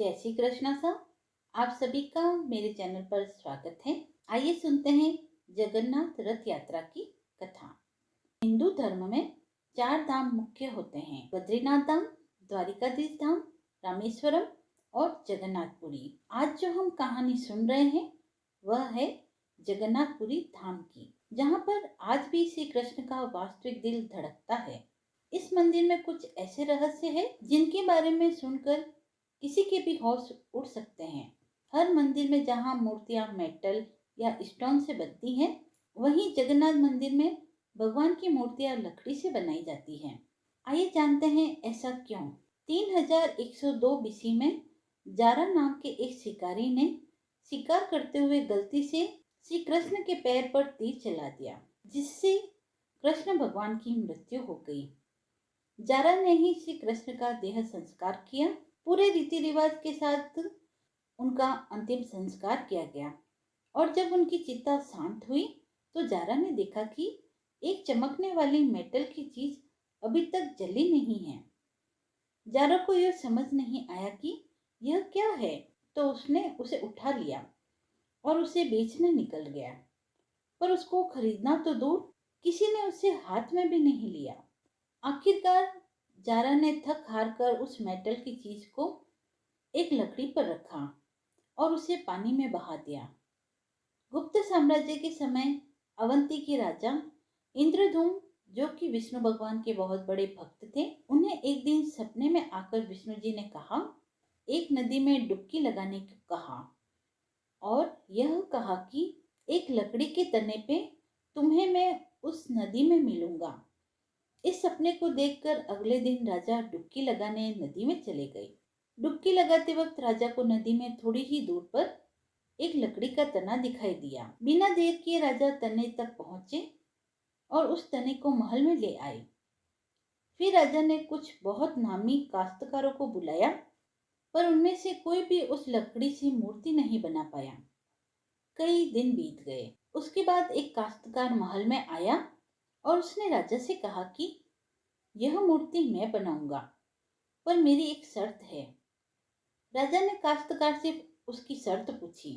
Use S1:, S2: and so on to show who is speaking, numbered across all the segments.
S1: जय श्री कृष्णा साहब। आप सभी का मेरे चैनल पर स्वागत है। आइए सुनते हैं जगन्नाथ रथ यात्रा की कथा। हिंदू धर्म में 4 धाम मुख्य होते हैं: बद्रीनाथ धाम, द्वारिकाधीश धाम, रामेश्वरम और जगन्नाथपुरी। आज जो हम कहानी सुन रहे हैं वह है जगन्नाथपुरी धाम की, जहाँ पर आज भी श्री कृष्ण का वास्तविक दिल धड़कता है। इस मंदिर में कुछ ऐसे रहस्य हैं जिनके बारे में सुनकर किसी के भी होश उड़ सकते हैं। हर मंदिर में जहाँ मूर्तियाँ मेटल या स्टोन से बनती हैं, वहीं जगन्नाथ मंदिर में भगवान की मूर्तियाँ लकड़ी से बनाई जाती हैं। आइए जानते हैं ऐसा क्यों। 3102 बीसी में जारा नाम के एक शिकारी ने शिकार करते हुए गलती से श्री कृष्ण के पैर पर तीर चला दिया, जिससे कृष्ण भगवान की मृत्यु हो गई। जारा ने ही श्री कृष्ण का देह संस्कार किया। पूरे रीति रिवाज के साथ उनका अंतिम संस्कार किया गया और जब उनकी चिता शांत हुई तो जारा ने देखा कि एक चमकने वाली मेटल की चीज अभी तक जली नहीं है। जारा को यह समझ नहीं आया कि यह क्या है, तो उसने उसे उठा लिया और उसे बेचने निकल गया। पर उसको खरीदना तो दूर, किसी ने उसे हाथ में भी नहीं लिया। आखिरकार जारा ने थक हार कर उस मेटल की चीज को एक लकड़ी पर रखा और उसे पानी में बहा दिया। गुप्त साम्राज्य के समय अवंती के राजा इंद्रधूम, जो कि विष्णु भगवान के बहुत बड़े भक्त थे, उन्हें एक दिन सपने में आकर विष्णु जी ने कहा, एक नदी में डुबकी लगाने को कहा और यह कहा कि एक लकड़ी के तने पे तुम्हें मैं उस नदी में मिलूंगा। इस सपने को देखकर अगले दिन राजा डुबकी लगाने नदी में चले गए। डुबकी लगाते वक्त राजा को नदी में थोड़ी ही दूर पर एक लकड़ी का तना दिखाई दिया। बिना देर किए राजा तने तक पहुंचे और उस तने को महल में ले आए। फिर राजा ने कुछ बहुत नामी काश्तकारों को बुलाया, पर उनमें से कोई भी उस लकड़ी से मूर्ति नहीं बना पाया। कई दिन बीत गए। उसके बाद एक काश्तकार महल में आया और उसने राजा से कहा कि यह मूर्ति मैं बनाऊंगा, पर मेरी एक शर्त है। राजा ने काश्तकार से उसकी शर्त पूछी,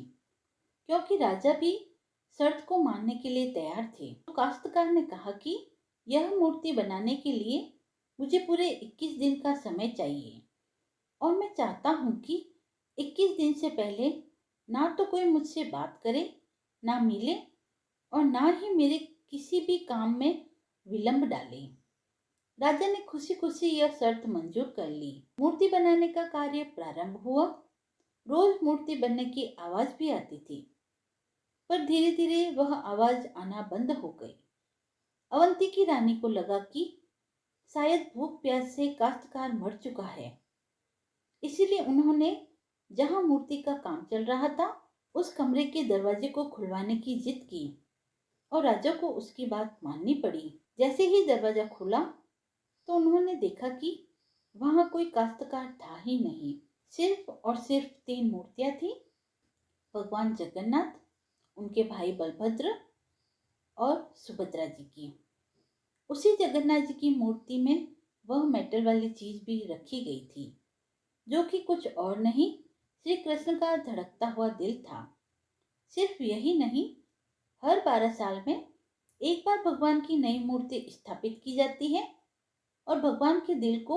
S1: क्योंकि राजा भी शर्त को मानने के लिए तैयार थे। तो काश्तकार ने कहा कि यह मूर्ति बनाने के लिए मुझे पूरे 21 दिन का समय चाहिए और मैं चाहता हूँ कि 21 दिन से पहले ना तो कोई मुझसे बात करे, ना मिले और ना ही मेरे किसी भी काम में विलंब डाले। राजा ने खुशी खुशी यह शर्त मंजूर कर ली। मूर्ति बनाने का कार्य प्रारंभ हुआ। रोज मूर्ति बनने की आवाज भी आती थी, पर धीरे धीरे वह आवाज आना बंद हो गई। अवंती की रानी को लगा कि शायद भूख प्यास से काश्तकार मर चुका है, इसीलिए उन्होंने जहां मूर्ति का काम चल रहा था उस कमरे के दरवाजे को खुलवाने की जिद की और राजा को उसकी बात माननी पड़ी। जैसे ही दरवाजा खुला तो उन्होंने देखा कि वहां कोई काश्तकार था ही नहीं। सिर्फ और सिर्फ 3 मूर्तियां थी: भगवान जगन्नाथ, उनके भाई बलभद्र और सुभद्रा जी की। उसी जगन्नाथ जी की मूर्ति में वह मेटल वाली चीज भी रखी गई थी, जो कि कुछ और नहीं, श्री कृष्ण का धड़कता हुआ दिल था। सिर्फ यही नहीं, हर 12 साल में एक बार भगवान की नई मूर्ति स्थापित की जाती है और भगवान के दिल को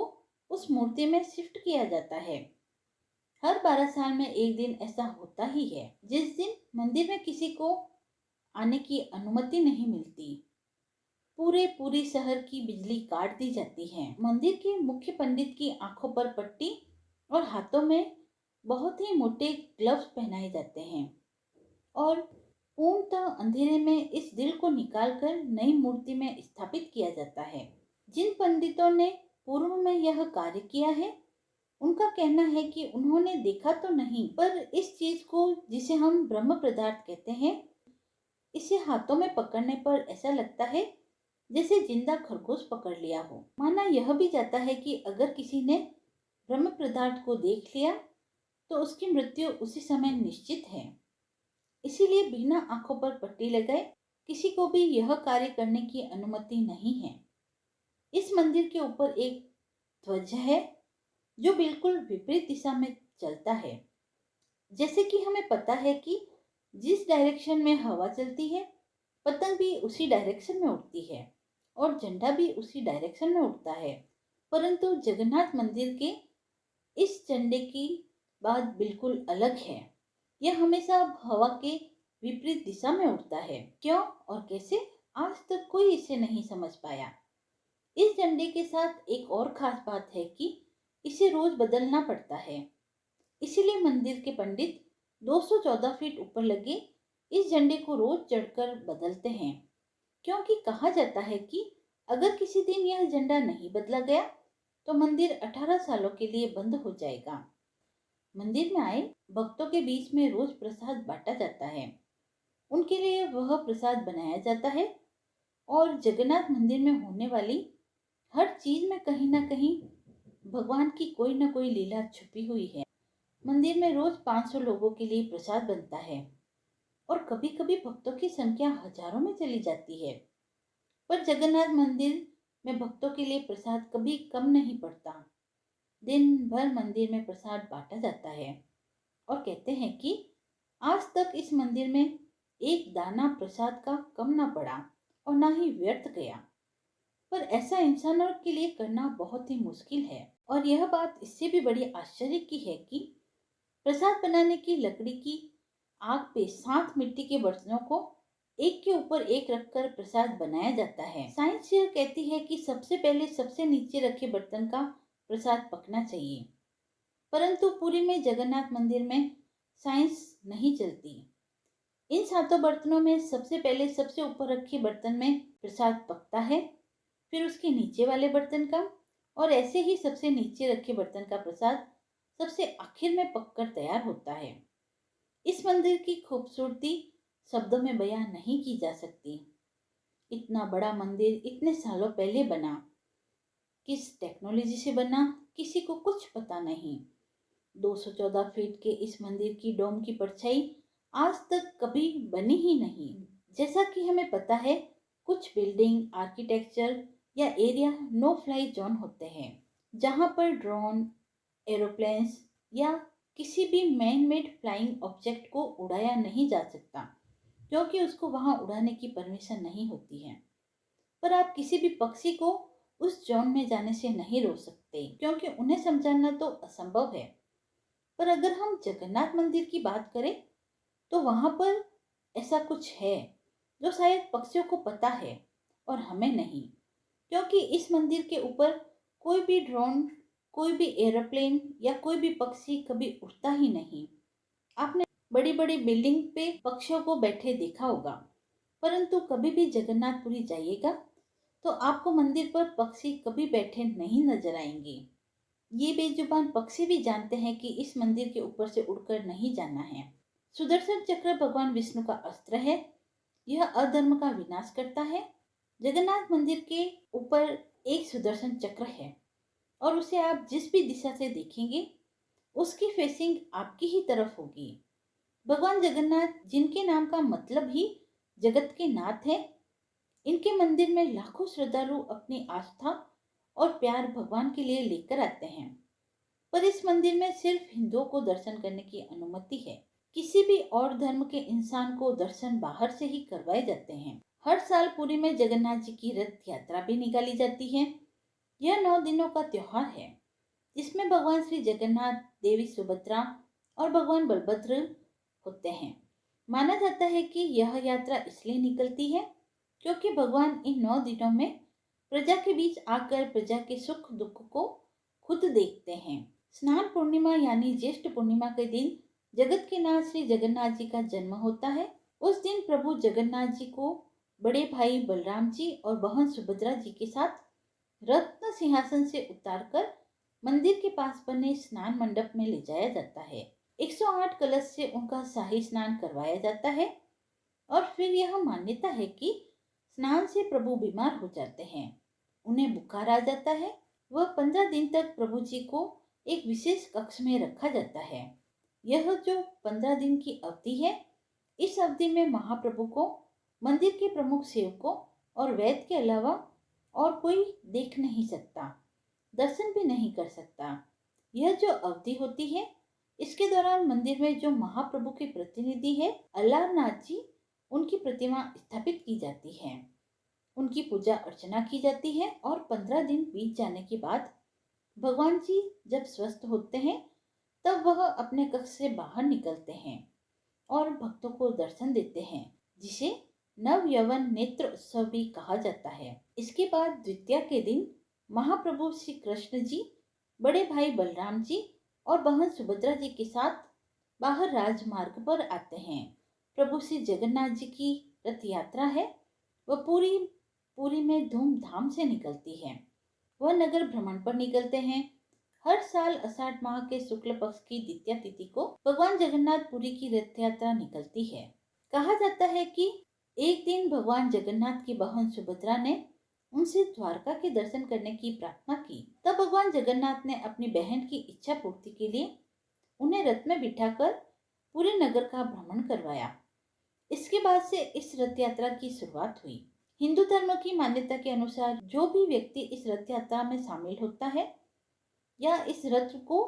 S1: उस मूर्ति में शिफ्ट किया जाता है। हर 12 साल में एक दिन ऐसा होता ही है, जिस दिन मंदिर में किसी को आने की अनुमति नहीं मिलती। पूरी शहर की बिजली काट दी जाती है। मंदिर के मुख्य पंडित की आंखों पर पट्टी और हाथों में बहुत ही मोटे ग्लव्स पहनाए जाते हैं और पूर्णतः अंधेरे में इस दिल को निकालकर नई मूर्ति में स्थापित किया जाता है। जिन पंडितों ने पूर्व में यह कार्य किया है, उनका कहना है कि उन्होंने देखा तो नहीं, पर इस चीज को, जिसे हम ब्रह्म पदार्थ कहते हैं, इसे हाथों में पकड़ने पर ऐसा लगता है जैसे जिंदा खरगोश पकड़ लिया हो। माना यह भी जाता है कि अगर किसी ने ब्रह्म पदार्थ को देख लिया तो उसकी मृत्यु उसी समय निश्चित है। इसीलिए बिना आंखों पर पट्टी लगाए किसी को भी यह कार्य करने की अनुमति नहीं है। इस मंदिर के ऊपर एक ध्वज है जो बिल्कुल विपरीत दिशा में चलता है। जैसे कि हमें पता है कि जिस डायरेक्शन में हवा चलती है, पतंग भी उसी डायरेक्शन में उड़ती है और झंडा भी उसी डायरेक्शन में उड़ता है। परंतु जगन्नाथ मंदिर के इस झंडे की बात बिल्कुल अलग है। यह हमेशा हवा के विपरीत दिशा में उड़ता है। क्यों और कैसे, आज तक कोई इसे नहीं समझ पाया। इस झंडे के साथ एक और खास बात है कि इसे रोज बदलना पड़ता है। इसीलिए मंदिर के पंडित 214 फीट ऊपर लगे इस झंडे को रोज चढ़कर बदलते हैं, क्योंकि कहा जाता है कि अगर किसी दिन यह झंडा नहीं बदला गया तो मंदिर 18 सालों के लिए बंद हो जाएगा। मंदिर में आए भक्तों के बीच में रोज प्रसाद बांटा जाता है। उनके लिए वह प्रसाद बनाया जाता है और जगन्नाथ मंदिर में होने वाली हर चीज में कहीं ना कहीं भगवान की कोई ना कोई लीला छुपी हुई है। मंदिर में रोज 500 लोगों के लिए प्रसाद बनता है और कभी कभी भक्तों की संख्या हजारों में चली जाती है। पर जगन्नाथ मंदिर में भक्तों के लिए प्रसाद कभी कम नहीं पड़ता। दिन भर मंदिर में प्रसाद बांटा जाता है और कहते हैं कि आज तक इस मंदिर में एक दाना प्रसाद का कम ना पड़ा और ना ही व्यर्थ गया। पर ऐसा इंसानों के लिए करना बहुत ही मुश्किल है। और यह बात इससे भी बड़ी आश्चर्य की है कि प्रसाद बनाने की लकड़ी की आग पे 7 मिट्टी के बर्तनों को एक के ऊपर एक रखकर प्रसाद बनाया जाता है। साइंस यह कहती है कि सबसे पहले सबसे नीचे रखे बर्तन का प्रसाद पकना चाहिए, परंतु पुरी में जगन्नाथ मंदिर में साइंस नहीं चलती। इन 7 बर्तनों में सबसे पहले सबसे ऊपर रखे बर्तन में प्रसाद पकता है, फिर उसके नीचे वाले बर्तन का, और ऐसे ही सबसे नीचे रखे बर्तन का प्रसाद सबसे आखिर में पककर तैयार होता है। इस मंदिर की खूबसूरती शब्दों में बयां नहीं की जा सकती। इतना बड़ा मंदिर इतने सालों पहले बना, किस टेक्नोलॉजी से बना किसी को कुछ पता नहीं। 214 फीट के इस मंदिर की डोम की परछाई आज तक कभी बनी ही नहीं। जैसा कि हमें पता है, कुछ बिल्डिंग, आर्किटेक्चर या एरिया नो फ्लाई जोन होते हैं, जहां पर ड्रोन, एरोप्लेन्स या किसी भी मैन मेड फ्लाइंग ऑब्जेक्ट को उड़ाया नहीं जा सकता, क्योंकि उसको वहां उड़ाने की परमिशन नहीं होती है। पर आप किसी भी पक्षी को उस जोन में जाने से नहीं रोक सकते, क्योंकि उन्हें समझाना तो असंभव है। पर अगर हम जगन्नाथ मंदिर की बात करें तो वहां पर ऐसा कुछ है जो शायद पक्षियों को पता है और हमें नहीं, क्योंकि इस मंदिर के ऊपर कोई भी ड्रोन, कोई भी एरोप्लेन या कोई भी पक्षी कभी उड़ता ही नहीं। आपने बड़ी बड़ी बिल्डिंग पे पक्षियों को बैठे देखा होगा, परंतु कभी भी जगन्नाथपुरी जाइएगा तो आपको मंदिर पर पक्षी कभी बैठे नहीं नजर आएंगे। ये बेजुबान पक्षी भी जानते हैं कि इस मंदिर के ऊपर से उड़कर नहीं जाना है। सुदर्शन चक्र भगवान विष्णु का अस्त्र है। यह अधर्म का विनाश करता है। जगन्नाथ मंदिर के ऊपर एक सुदर्शन चक्र है और उसे आप जिस भी दिशा से देखेंगे उसकी फेसिंग आपकी ही तरफ होगी। भगवान जगन्नाथ, जिनके नाम का मतलब ही जगत के नाथ है, इनके मंदिर में लाखों श्रद्धालु अपनी आस्था और प्यार भगवान के लिए लेकर आते हैं। पर इस मंदिर में सिर्फ हिंदुओं को दर्शन करने की अनुमति है। किसी भी और धर्म के इंसान को दर्शन बाहर से ही करवाए जाते हैं। हर साल पुरी में जगन्नाथ जी की रथ यात्रा भी निकाली जाती है। यह 9 दिनों का त्योहार है, जिसमें भगवान श्री जगन्नाथ, देवी सुभद्रा और भगवान बलभद्र होते हैं। माना जाता है कि यह यात्रा इसलिए निकलती है क्योंकि भगवान इन 9 दिनों में प्रजा के बीच आकर प्रजा के सुख दुख को खुद देखते हैं। स्नान पूर्णिमा यानी ज्येष्ठ पूर्णिमा के दिन जगत के नाथ श्री जगन्नाथ जी का जन्म होता है। उस दिन प्रभु जगन्नाथ जी को बड़े भाई बलराम जी और बहन सुभद्रा जी के साथ रत्न सिंहासन से उतारकर मंदिर के पास बने स्नान मंडप में ले जाया जाता है। 108 कलश से उनका शाही स्नान करवाया जाता है और फिर यह मान्यता है कि स्नान से प्रभु बीमार हो जाते हैं, उन्हें बुखार आ जाता है। वह 15 दिन तक प्रभु जी को एक विशेष कक्ष में रखा जाता है। यह जो 15 दिन की अवधि है, इस अवधि में महाप्रभु को मंदिर के प्रमुख सेवकों और वैद्य के अलावा और कोई देख नहीं सकता, दर्शन भी नहीं कर सकता। यह जो अवधि होती है, इसके दौरान मंदिर में जो महाप्रभु के प्रतिनिधि है अल्लाहनाथ जी, उनकी प्रतिमा स्थापित की जाती है। उनकी पूजा अर्चना की जाती है और 15 दिन बीत जाने के बाद भगवान जी जब स्वस्थ होते हैं तब वह अपने कक्ष से बाहर निकलते हैं और भक्तों को दर्शन देते हैं, जिसे नव यवन नेत्र उत्सव भी कहा जाता है। इसके बाद द्वितीया के दिन महाप्रभु श्री कृष्ण जी बड़े भाई बलराम जी और बहन सुभद्रा जी के साथ बाहर राजमार्ग पर आते हैं। प्रभु श्री जगन्नाथ जी की रथ यात्रा है वह पूरी में धूमधाम से निकलती है। वह नगर भ्रमण पर निकलते हैं। हर साल आषाढ़ माह के शुक्ल पक्ष की द्वितीया तिथि को भगवान जगन्नाथ पुरी की रथ यात्रा निकलती है। कहा जाता है कि एक दिन भगवान जगन्नाथ की बहन सुभद्रा ने उनसे द्वारका के दर्शन करने की प्रार्थना की। तब भगवान जगन्नाथ ने अपनी बहन की इच्छा पूर्ति के लिए उन्हें रथ में बिठाकर पूरे नगर का भ्रमण करवाया। इसके बाद से इस रथ यात्रा की शुरुआत हुई। हिंदू धर्म की मान्यता के अनुसार जो भी व्यक्ति इस रथ यात्रा में शामिल होता है या इस रथ को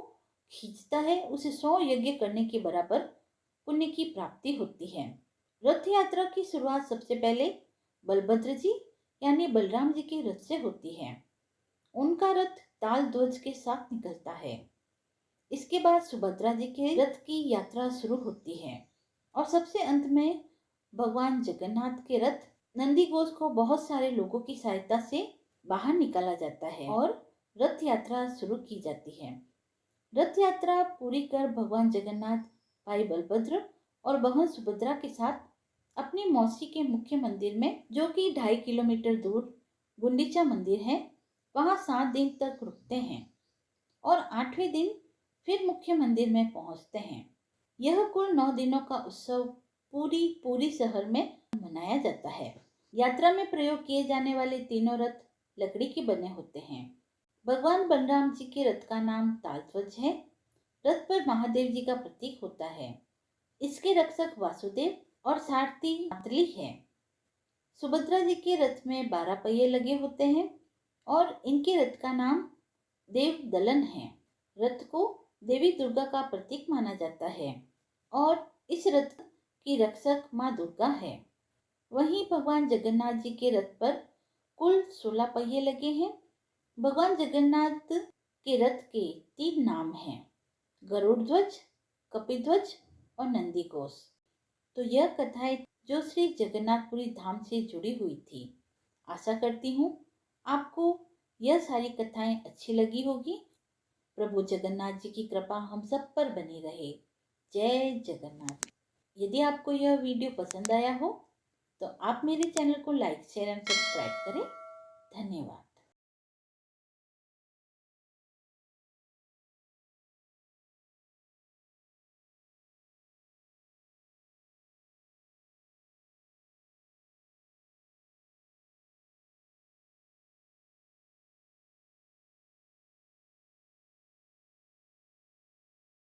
S1: खींचता है उसे 100 यज्ञ करने के बराबर पुण्य की प्राप्ति होती है। रथ यात्रा की शुरुआत सबसे पहले बलभद्र जी यानी बलराम जी के रथ से होती है। उनका रथ ताल ध्वज के साथ निकलता है। इसके बाद सुभद्रा जी के रथ की यात्रा शुरू होती है और सबसे अंत में भगवान जगन्नाथ के रथ नंदी घोष को बहुत सारे लोगों की सहायता से बाहर निकाला जाता है और रथ यात्रा शुरू की जाती है। रथ यात्रा पूरी कर भगवान जगन्नाथ भाई बलभद्र और बहन सुभद्रा के साथ अपनी मौसी के मुख्य मंदिर में, जो कि 2.5 किलोमीटर दूर गुंडीचा मंदिर है, वहां 7 दिन तक रुकते हैं और 8वें दिन फिर मुख्य मंदिर में पहुंचते हैं। यह कुल 9 दिनों का उत्सव पूरी शहर में मनाया जाता है। यात्रा में प्रयोग किए जाने वाले तीनों रथ लकड़ी के बने होते हैं। भगवान बलराम जी के रथ का नाम तालध्वज है। रथ पर महादेव जी का प्रतीक होता है। इसके रक्षक वासुदेव और सारथी मातली है। सुभद्रा जी के रथ में 12 पहिए लगे होते हैं और इनके रथ का नाम देव दलन है। रथ को देवी दुर्गा का प्रतीक माना जाता है और इस रथ की रक्षक माँ दुर्गा है। वहीं भगवान जगन्नाथ जी के रथ पर कुल 16 पहिए लगे हैं। भगवान जगन्नाथ के रथ के 3 नाम हैं, गरुड़ ध्वज, कपिध्वज और नंदी घोष। तो यह कथाएं जो श्री जगन्नाथपुरी धाम से जुड़ी हुई थी। आशा करती हूँ आपको यह सारी कथाएं अच्छी लगी होगी। प्रभु जगन्नाथ जी की कृपा हम सब पर बनी रहे। जय जगन्नाथ। यदि आपको यह वीडियो पसंद आया हो तो आप मेरे चैनल को लाइक, शेयर एंड सब्सक्राइब करें। धन्यवाद।